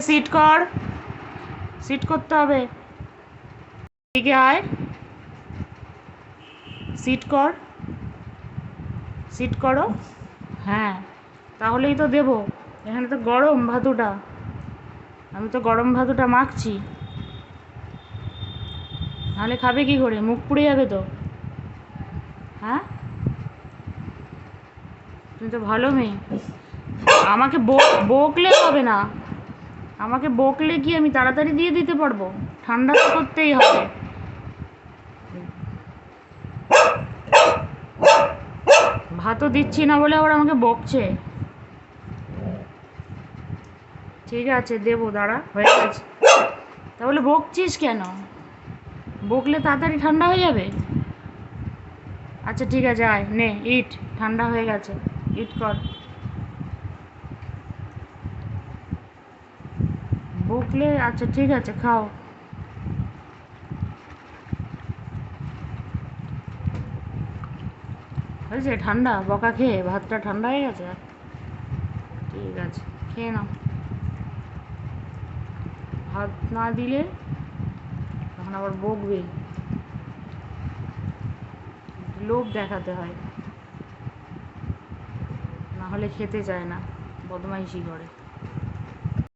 Seat কর, seat করতে হবে। এদিকে আয়, সিট কর, সিট করো। হ্যাঁ, তাহলেই তো দেবো। এখানে তো গরম ভাতুটা, আমি তো গরম ভাতুটা মাখছি, নাহলে খাবে কি করে? মুখ পুড়ে যাবে তো। হ্যাঁ, তুমি তো ভালো মেয়ে। আমাকে বকলে হবে না, আমাকে বকলে কি আমি তাড়াতাড়ি দিয়ে দিতে পারবো? ঠান্ডা তো করতেই হবে। ভাতও দিচ্ছি না বলে আবার আমাকে বকছে। ঠিক আছে, দেবো, দাঁড়া, হয়ে গেছে। তাহলে বকছিস কেন? বকলে তাড়াতাড়ি ঠান্ডা হয়ে যাবে। আচ্ছা ঠিক আছে, আয় নে, ইট, ঠান্ডা হয়ে গেছে, ইট কর। বকলে আচ্ছা ঠিক আছে, খাও। হয়েছে ঠান্ডা? বকা খেয়ে ভাতটা ঠান্ডা হয়ে গেছে? ঠিক আছে, খেয়ে নাও। ভাত না দিলে তখন আবার বকবে, লোভ দেখাতে হয়, না হলে খেতে চায় না, বদমাইশি করে।